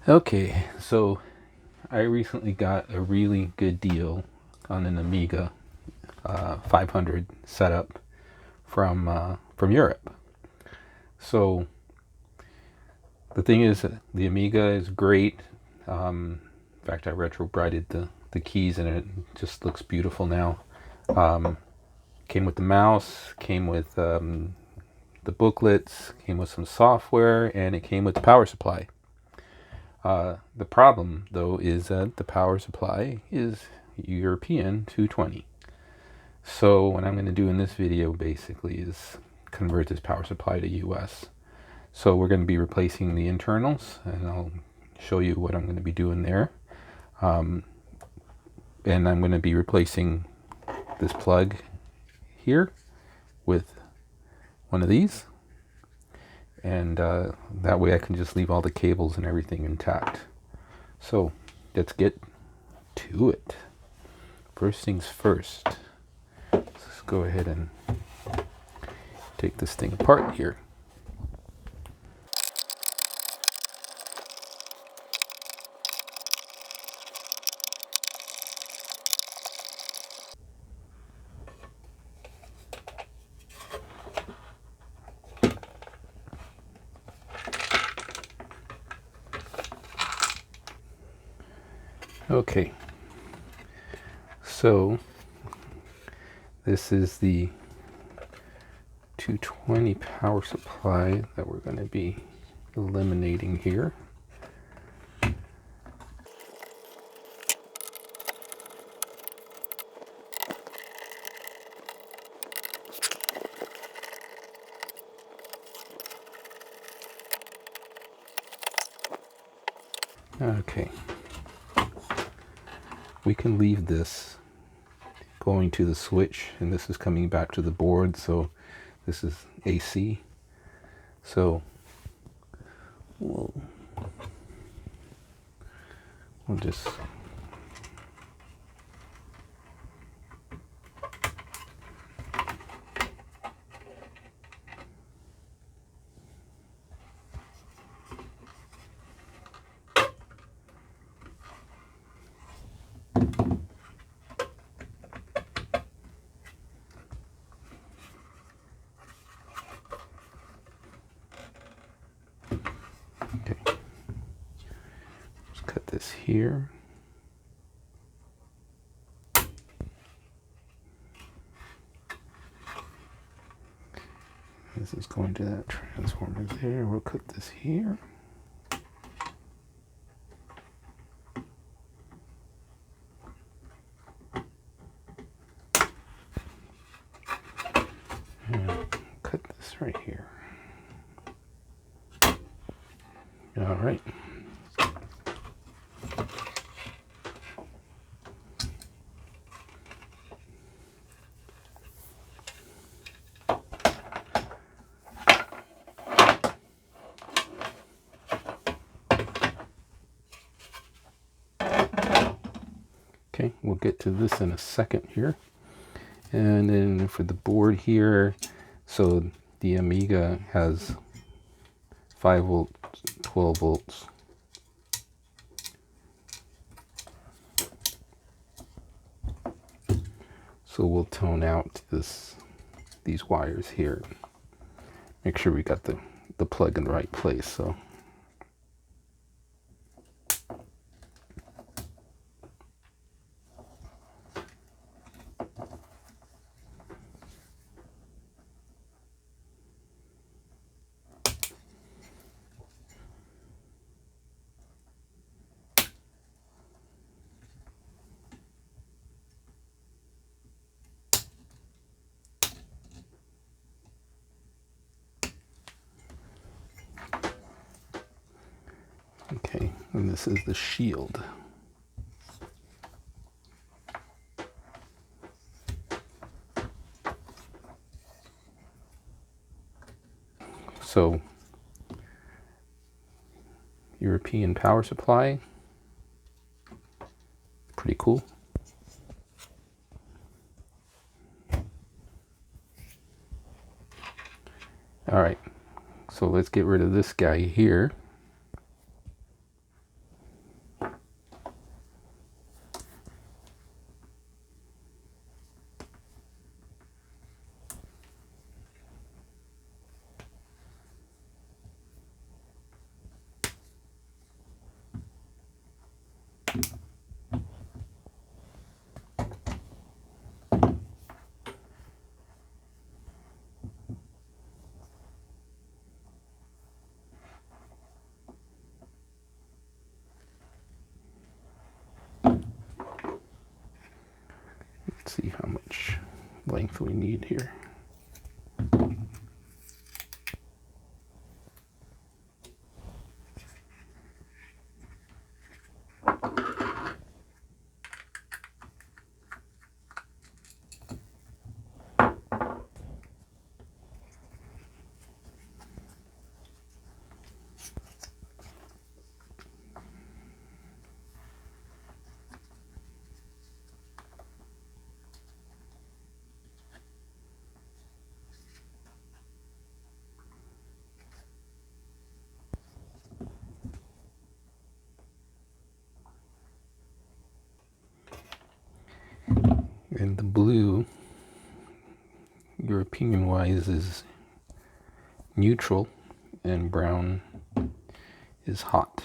Okay, so I recently got a really good deal on an Amiga 500 setup from Europe. So the thing is, the Amiga is great. In fact, I retrofitted the keys and it just looks beautiful now. Came with the mouse, came with the booklets, came with some software, and it came with the power supply. The problem, though, is that the power supply is European 220. So what I'm going to do in this video basically is convert this power supply to US. So we're going to be replacing the internals, and I'll show you what I'm going to be doing there. And I'm going to be replacing this plug here with one of these. And that way I can just leave all the cables and everything intact. So let's get to it. First things first, let's go ahead and take this thing apart here. Okay, so this is the 220 power supply that we're going to be eliminating here. Okay, we can leave this going to the switch, and this is coming back to the board, so this is AC. So we'll just cut this here. This is going to that transformer there. We'll cut this here. And cut this right here. All right. Okay, we'll get to this in a second here. And then for the board here, so the Amiga has 5 volts, 12 volts. So we'll tone out these wires here. Make sure we got the plug in the right place. So okay, and this is the shield. So European power supply, pretty cool. All right, so let's get rid of this guy here. Let's see how much length we need here. And the blue, European wise, is neutral, and brown is hot.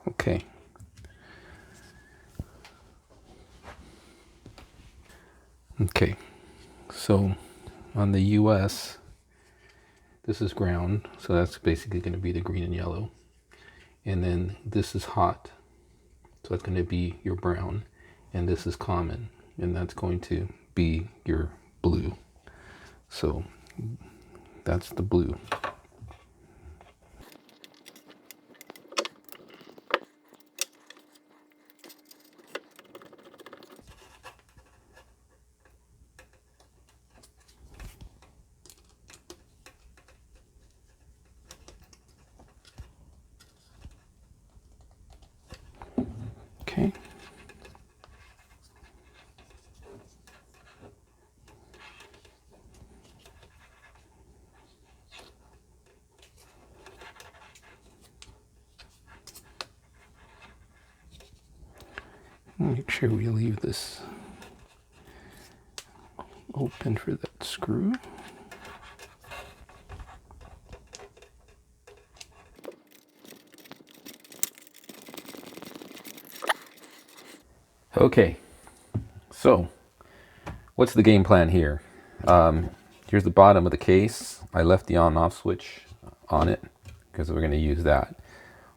Okay. Okay, so on the US, this is ground, so that's basically going to be the green and yellow. And then this is hot, so that's going to be your brown. And this is common, and that's going to be your blue. So that's the blue. Okay. Make sure we leave this open for that screw. Okay, so what's the game plan here? Here's the bottom of the case. I left the on-off switch on it because we're going to use that.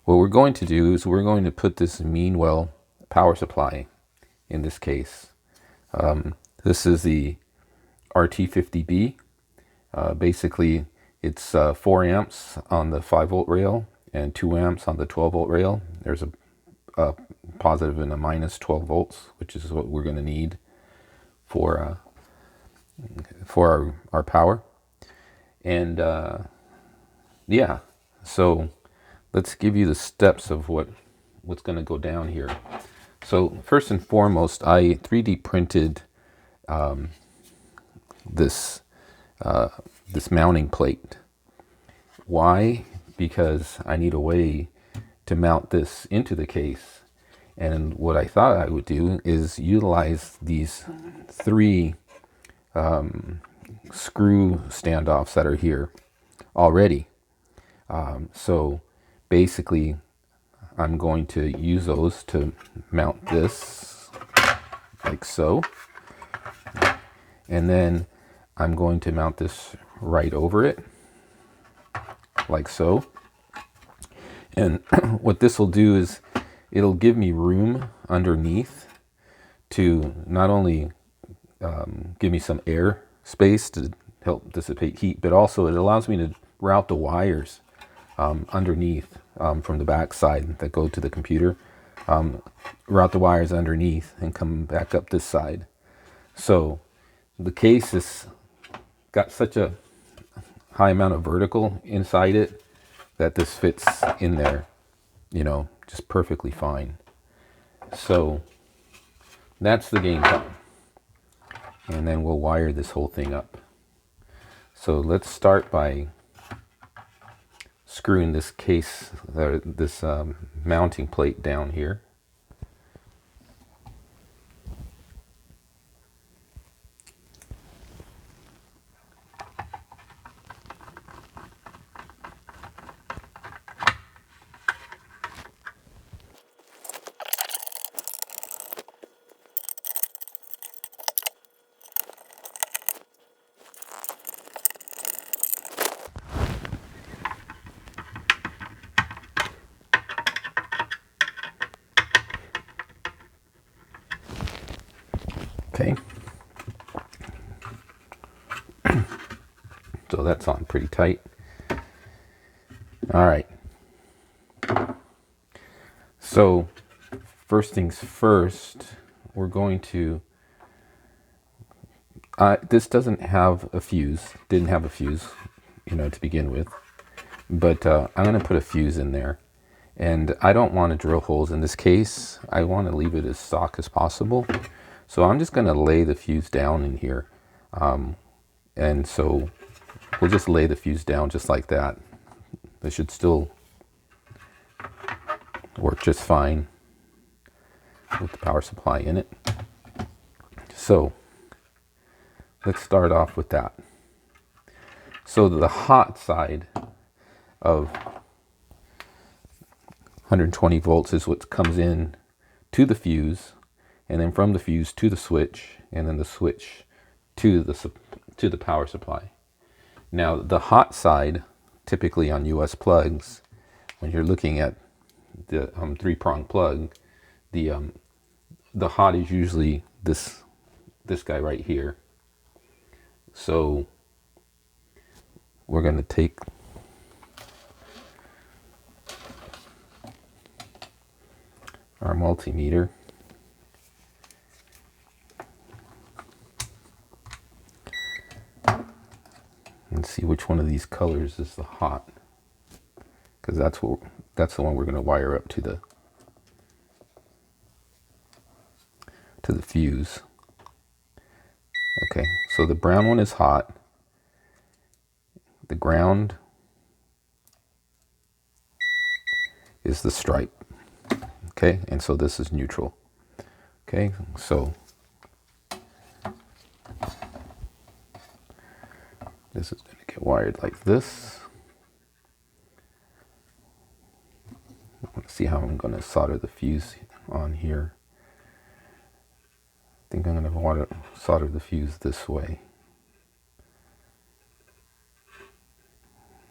What we're going to do is we're going to put this Meanwell power supply in this case. This is the RT50B. Basically, it's 4 amps on the 5-volt rail and 2 amps on the 12-volt rail. There's a positive and a minus 12 volts, which is what we're going to need for our power. And yeah, so let's give you the steps of what's going to go down here. So first and foremost, I 3D printed this mounting plate. Why? Because I need a way to mount this into the case. And what I thought I would do is utilize these 3 screw standoffs that are here already. So basically, I'm going to use those to mount this like so. And then I'm going to mount this right over it like so. And what this will do is it'll give me room underneath to not only give me some air space to help dissipate heat, but also it allows me to route the wires underneath from the back side that go to the computer, route the wires underneath and come back up this side. So the case has got such a high amount of vertical inside it that this fits in there, you know, just perfectly fine. So that's the game plan. And then we'll wire this whole thing up. So let's start by screwing this case, this mounting plate down here. Okay. So that's on pretty tight. All right. So first things first, we're going to, this doesn't have a fuse, didn't have a fuse, to begin with, but I'm going to put a fuse in there. And I don't want to drill holes in this case. I want to leave it as stock as possible. So I'm just going to lay the fuse down in here. And so we'll just lay the fuse down just like that. It should still work just fine with the power supply in it. So let's start off with that. So the hot side of 120 volts is what comes in to the fuse, and then from the fuse to the switch, and then the switch to the power supply. Now the hot side, typically on US plugs, when you're looking at the 3-prong plug, the hot is usually this guy right here. So we're going to take our multimeter and see which one of these colors is the hot, because that's the one we're going to wire up to the fuse. Okay, so the brown one is hot. The ground is the stripe. Okay, and so this is neutral. Okay, so this is going to get wired like this. Let's see how I'm going to solder the fuse on here. I think I'm going to solder the fuse this way.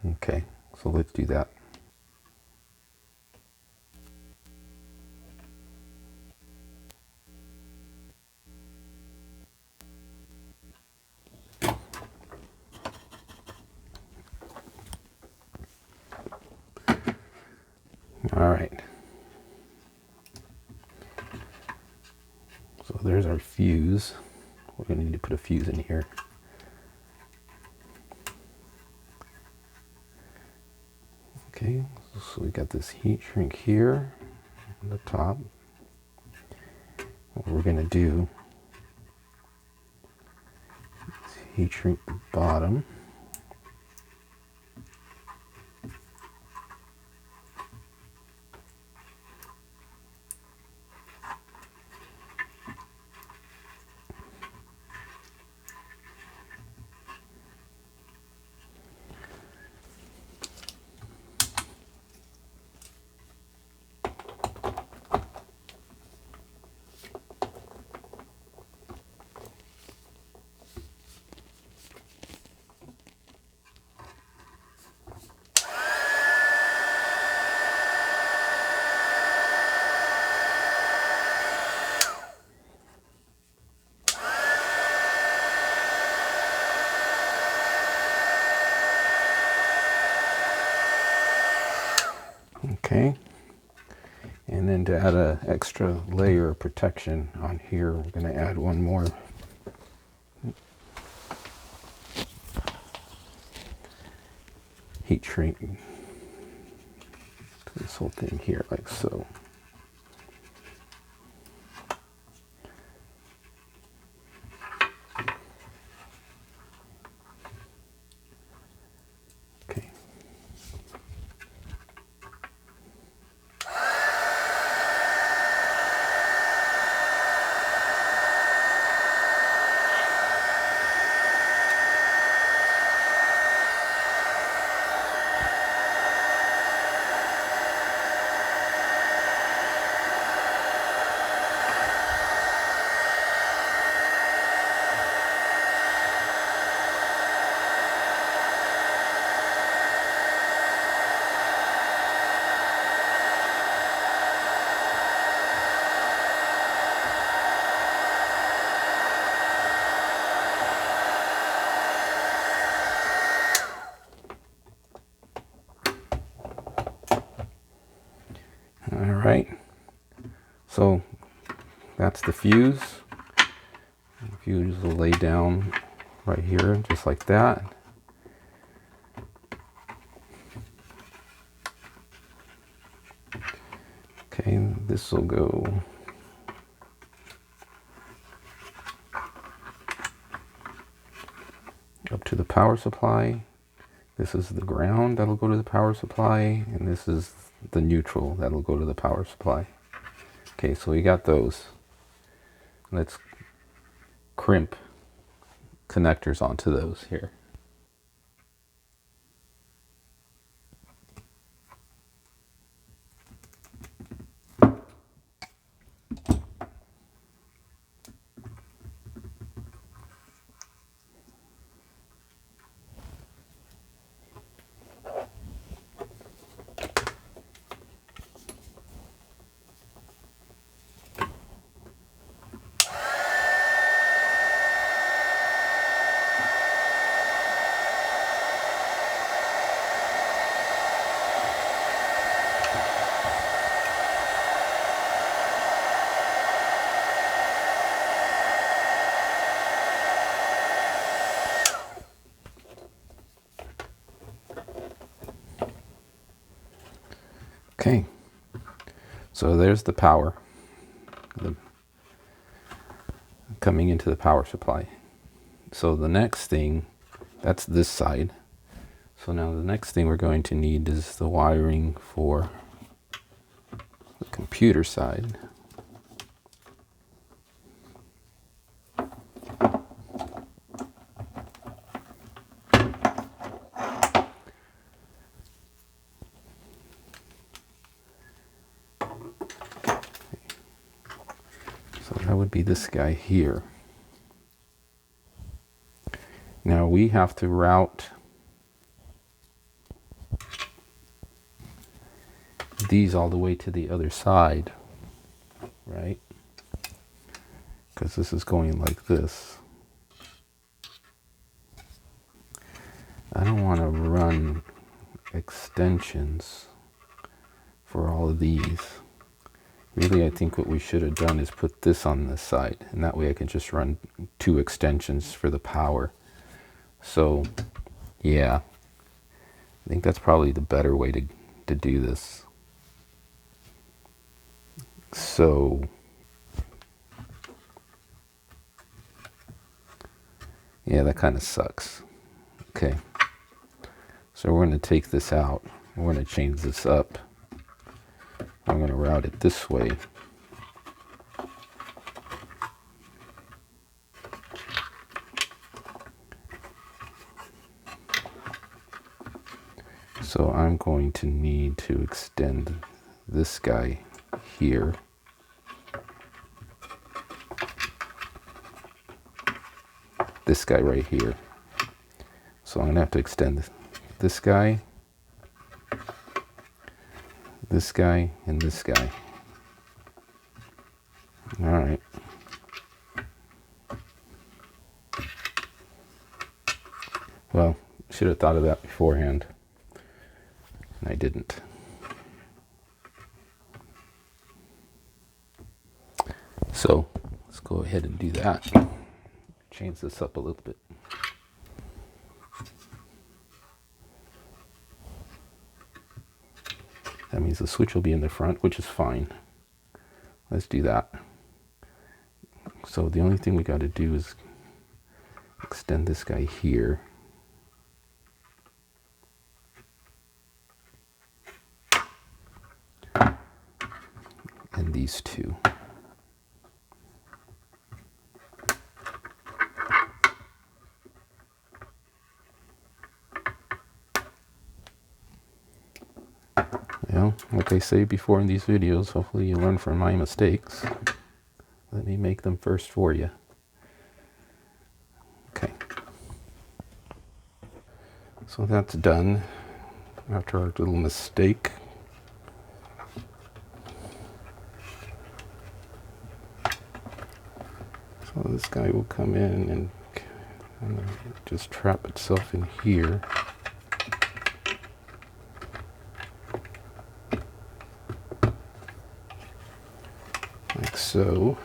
Okay, so let's do that. All right. So there's our fuse. We're going to need to put a fuse in here. Okay, so we got this heat shrink here on the top. What we're going to do is heat shrink the bottom. Okay, and then to add an extra layer of protection on here, we're going to add one more heat shrink to this whole thing here, like so. Okay. right? So that's the fuse. The fuse will lay down right here, just like that. Okay, this will go up to the power supply. This is the ground that'll go to the power supply, and this is the neutral that'll go to the power supply. Okay, so we got those. Let's crimp connectors onto those here. Okay, so there's the power coming into the power supply. So the next thing, that's this side. So now the next thing we're going to need is the wiring for the computer side. So that would be this guy here. Now we have to route these all the way to the other side, right? Because this is going like this. I don't want to run extensions for all of these. Really, I think what we should have done is put this on this side, and that way I can just run 2 extensions for the power. So, yeah, I think that's probably the better way to do this. So, yeah, that kind of sucks. Okay, so we're going to take this out. We're going to change this up. I'm going to route it this way. So I'm going to need to extend this guy here. This guy right here. So I'm going to have to extend this guy, this guy, and this guy. All right. Well, should have thought of that beforehand, and I didn't. So let's go ahead and do that. Change this up a little bit. That means the switch will be in the front, which is fine. Let's do that. So the only thing we got to do is extend this guy here. And these two. Well, like I say before in these videos, hopefully you learn from my mistakes. Let me make them first for you. Okay. So that's done after our little mistake. So this guy will come in and just trap itself in here. like so.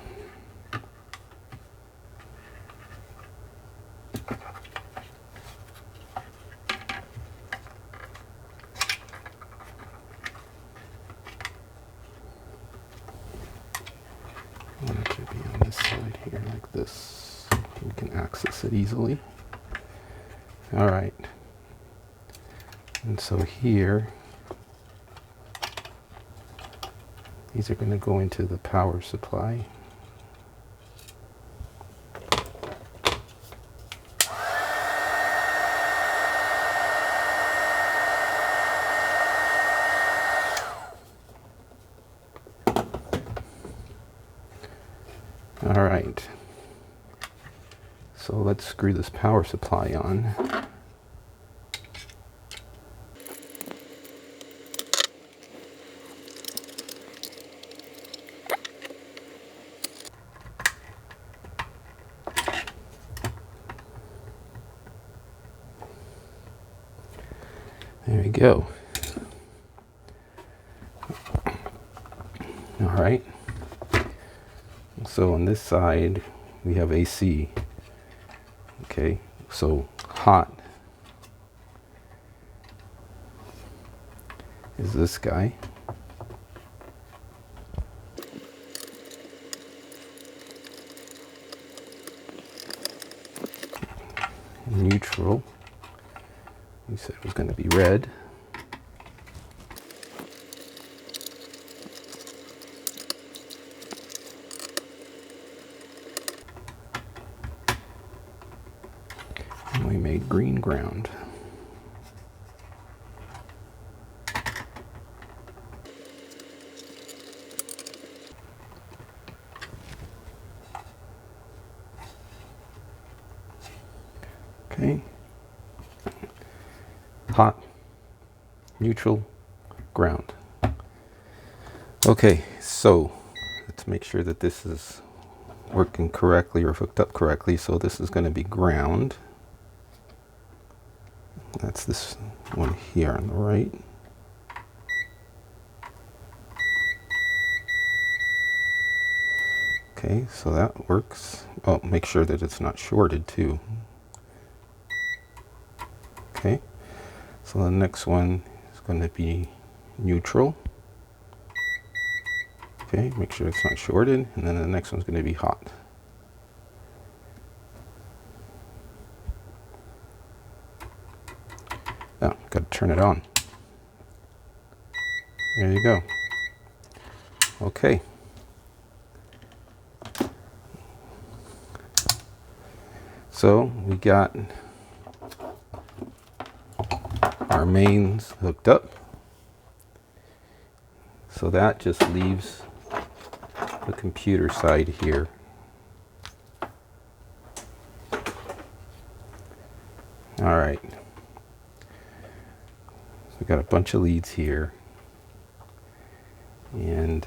And it should be on this side here like this. We can access it easily. All right. And so here, these are going to go into the power supply. All right. So let's screw this power supply on. There we go. All right. So on this side, we have AC. Okay, so hot is this guy. Neutral, we said it was going to be red. And we made green ground. Okay, hot, neutral, ground. Okay, so let's make sure that this is working correctly or hooked up correctly. So this is going to be ground. That's this one here on the right. Okay, so that works. Oh, make sure that it's not shorted too. Okay, so the next one is going to be neutral. Okay, make sure it's not shorted, and then the next one's going to be hot. Oh, got to turn it on. There you go. Okay. So we got our mains hooked up. So that just leaves the computer side here. All right. So we got a bunch of leads here. And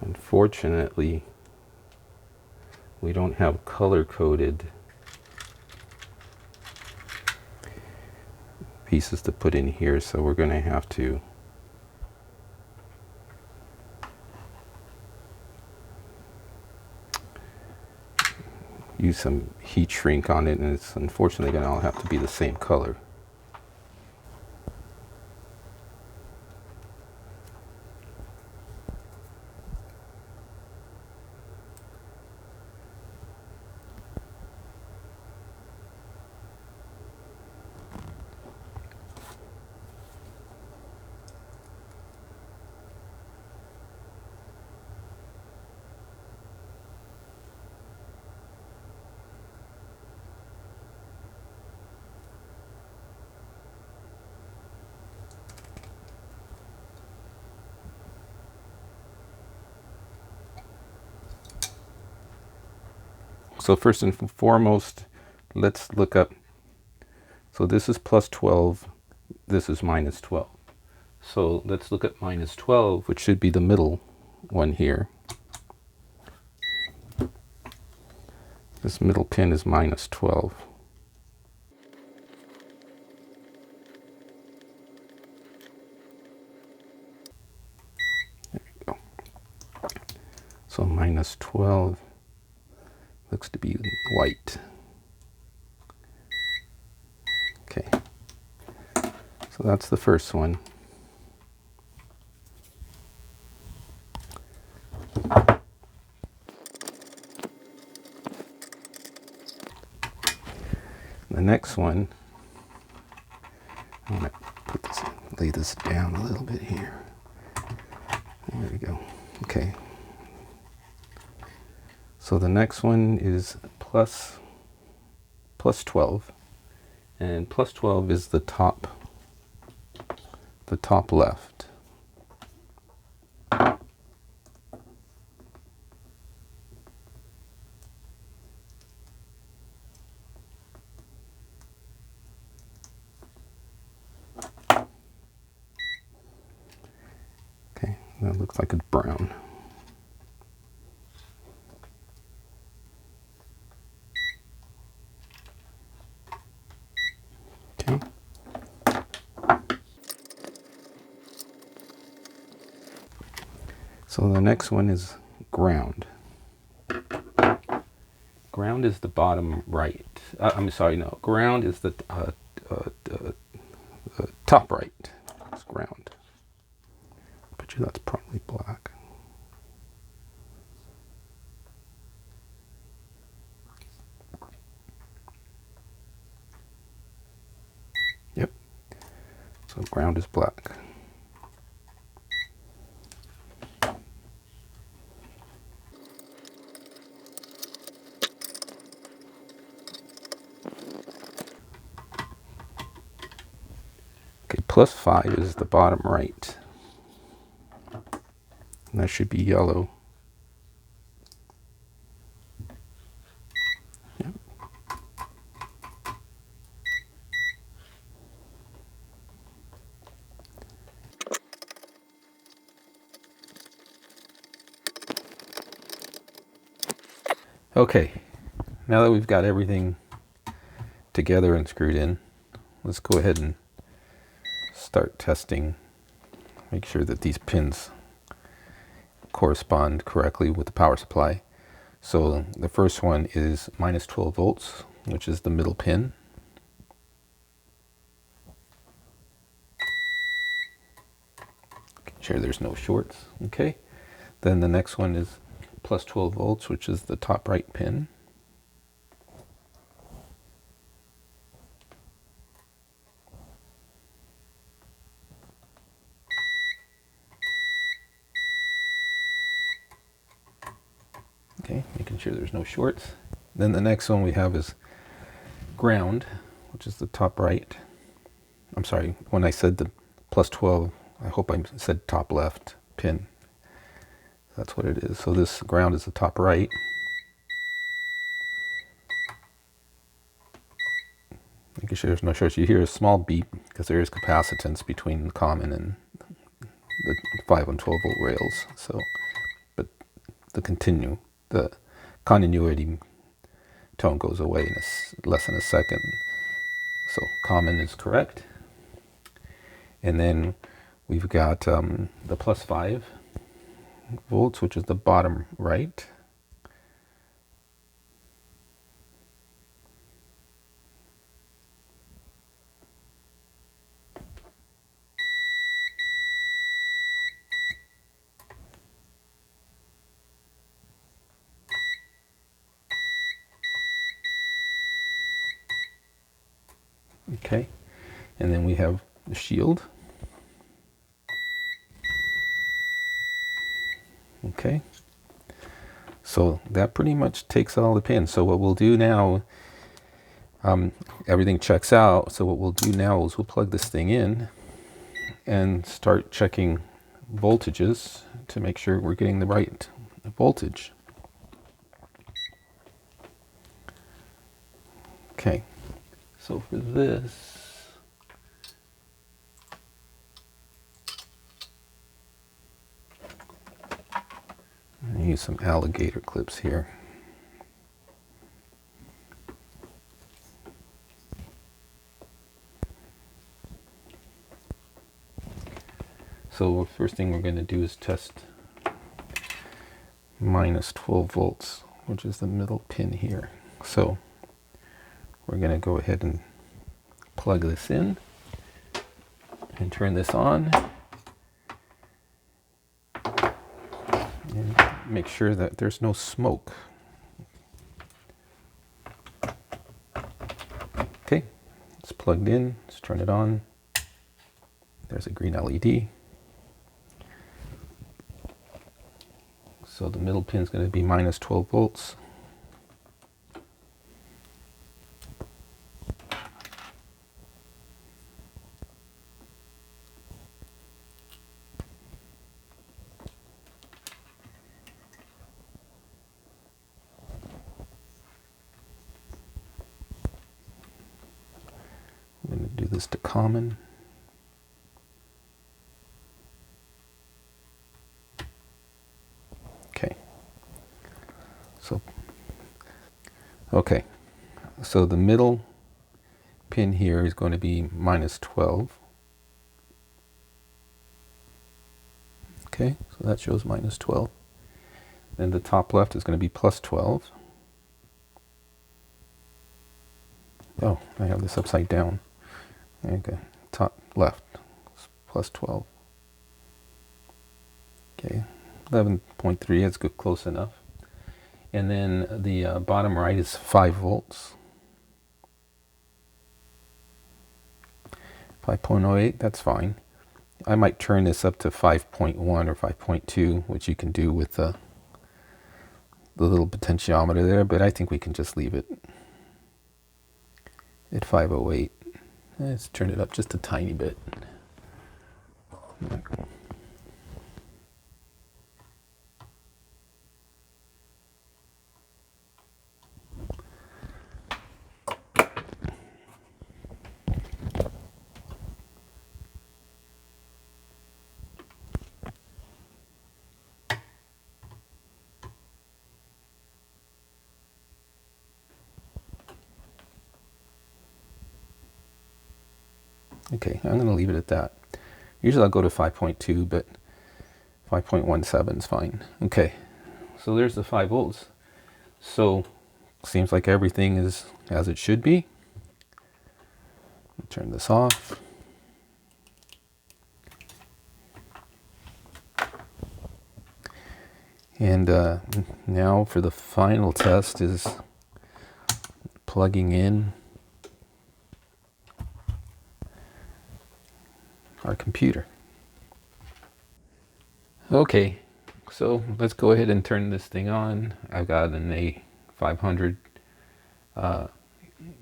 unfortunately, we don't have color-coded pieces to put in here, so we're going to have to use some heat shrink on it, and it's unfortunately going to all have to be the same color. So first and foremost, let's look up. So this is plus 12, this is minus 12. So let's look at minus 12, which should be the middle one here. This middle pin is minus 12. There we So minus 12 looks to be white. Okay, so that's the first one. The next one, I'm going to put this, lay this down a little bit here. There we go. Okay. So the next one is plus 12, and plus 12 is the top left. Okay, that looks like it's brown. Okay. So the next one is ground. Ground is the bottom right. I'm sorry, no. Ground is the top right. It's ground. I bet you that's probably black. Yep. So ground is black. Okay, plus 5 is the bottom right. And that should be yellow. Yep. Okay, now that we've got everything together and screwed in, let's go ahead and start testing. Make sure that these pins correspond correctly with the power supply. So the first one is minus 12 volts, which is the middle pin. Make sure there's no shorts. Okay. Then the next one is plus 12 volts, which is the top right pin. Okay, making sure there's no shorts. Then the next one we have is ground, which is the top right. I'm sorry, when I said the plus 12, I hope I said top left pin. That's what it is. So this ground is the top right. Making sure there's no shorts. You hear a small beep because there is capacitance between the common and the 5 and 12 volt rails. So, but the continuity tone goes away in less than a second. So common is correct. And then we've got the plus 5 volts, which is the bottom right. Okay, and then we have the shield. Okay, so that pretty much takes all the pins. So what we'll do now, everything checks out. So what we'll do now is we'll plug this thing in and start checking voltages to make sure we're getting the right voltage. Okay, so for this, I use some alligator clips here. So first thing we're going to do is test minus 12 volts, which is the middle pin here. So we're going to go ahead and plug this in and turn this on and make sure that there's no smoke. Okay, it's plugged in. Let's turn it on. There's a green LED. So the middle pin is going to be minus 12 volts. I'm going to do this to common. Okay. So the middle pin here is going to be minus 12. Okay, so that shows minus 12. Then the top left is going to be plus 12. Oh, I have this upside down. Okay, top left is plus 12. Okay, 11.3, that's good, close enough. And then the bottom right is 5 volts. 5.08, that's fine. I might turn this up to 5.1 or 5.2, which you can do with the little potentiometer there, but I think we can just leave it at 508. Let's turn it up just a tiny bit. Okay, I'm going to leave it at that. Usually I'll go to 5.2, but 5.17 is fine. Okay, so there's the 5 volts. So seems like everything is as it should be. Turn this off. And now for the final test is plugging in our computer. Okay, so let's go ahead and turn this thing on. I've got an A500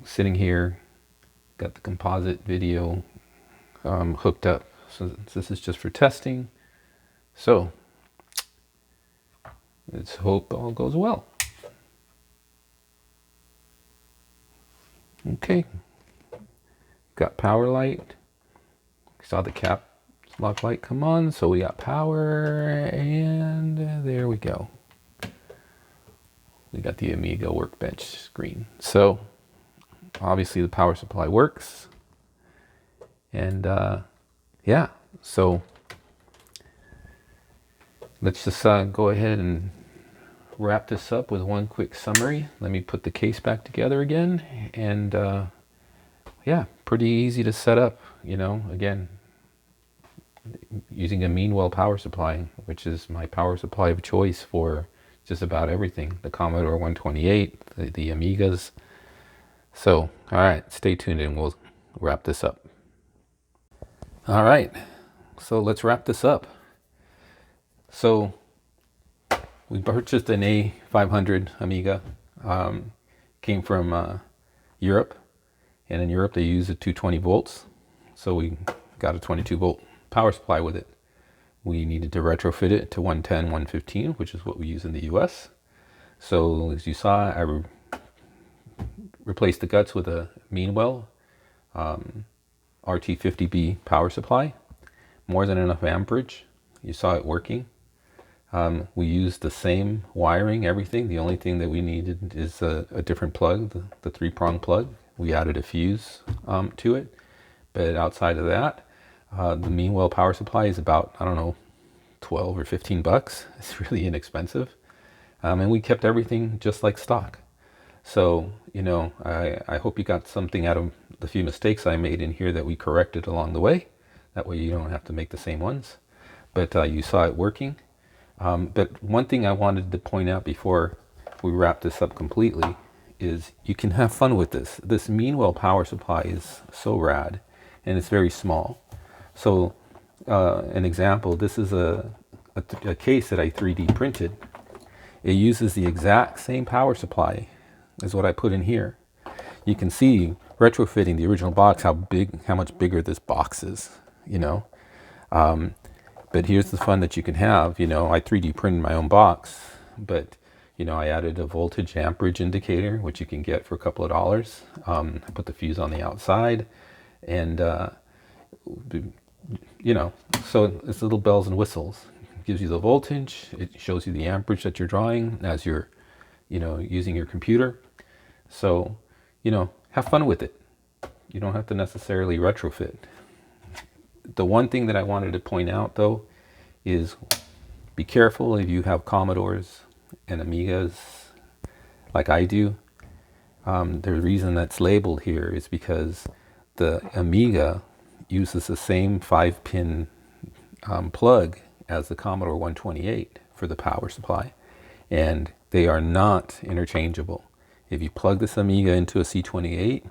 sitting here, got the composite video hooked up. So this is just for testing. So let's hope all goes well. Okay, got power light. Saw the cap lock light come on, so we got power, and there we go. We got the Amiga workbench screen. So obviously the power supply works, and yeah, so let's just go ahead and wrap this up with one quick summary. Let me put the case back together again, and yeah, pretty easy to set up, you know, again, using a Meanwell power supply, which is my power supply of choice for just about everything. The Commodore 128, the Amigas. So, all right, stay tuned and we'll wrap this up. All right, so let's wrap this up. So we purchased an A500 Amiga. Came from Europe, and in Europe they use a 220 volts. So we got a 22 volt power supply with it. We needed to retrofit it to 110, 115, which is what we use in the US. So as you saw, I replaced the guts with a Meanwell RT50B power supply. More than enough amperage. You saw it working. We used the same wiring, everything. The only thing that we needed is a different plug, the 3-prong plug. We added a fuse to it. But outside of that, the Meanwell power supply is about, I don't know, 12 or 15 bucks. It's really inexpensive. And we kept everything just like stock. So, I hope you got something out of the few mistakes I made in here that we corrected along the way. That way you don't have to make the same ones. But you saw it working. But one thing I wanted to point out before we wrap this up completely is you can have fun with this. This Meanwell power supply is so rad, and it's very small. So an example, this is a case that I 3D printed. It uses the exact same power supply as what I put in here. You can see retrofitting the original box, how much bigger this box is, But here's the fun that you can have. I 3D printed my own box, but I added a voltage amperage indicator, which you can get for a couple of dollars. I put the fuse on the outside, and so it's little bells and whistles. It gives you the voltage. It shows you the amperage that you're drawing as you're, using your computer. So, have fun with it. You don't have to necessarily retrofit. The one thing that I wanted to point out, though, is be careful if you have Commodores and Amigas like I do. The reason that's labeled here is because the Amiga uses the same 5-pin plug as the Commodore 128 for the power supply, and they are not interchangeable. If you plug this Amiga into a C28,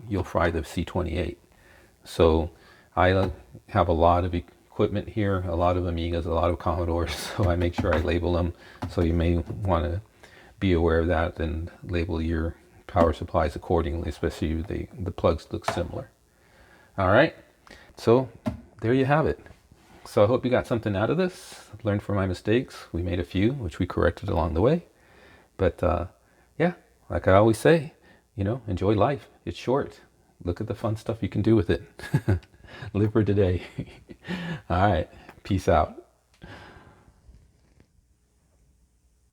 you'll fry the C28. So I have a lot of equipment here, a lot of Amigas, a lot of Commodores, so I make sure I label them. So you may want to be aware of that and label your power supplies accordingly, especially if the plugs look similar. All right, so there you have it. So I hope you got something out of this, learned from my mistakes. We made a few, which we corrected along the way. But yeah, like I always say, enjoy life. It's short. Look at the fun stuff you can do with it. Live for today. All right, peace out.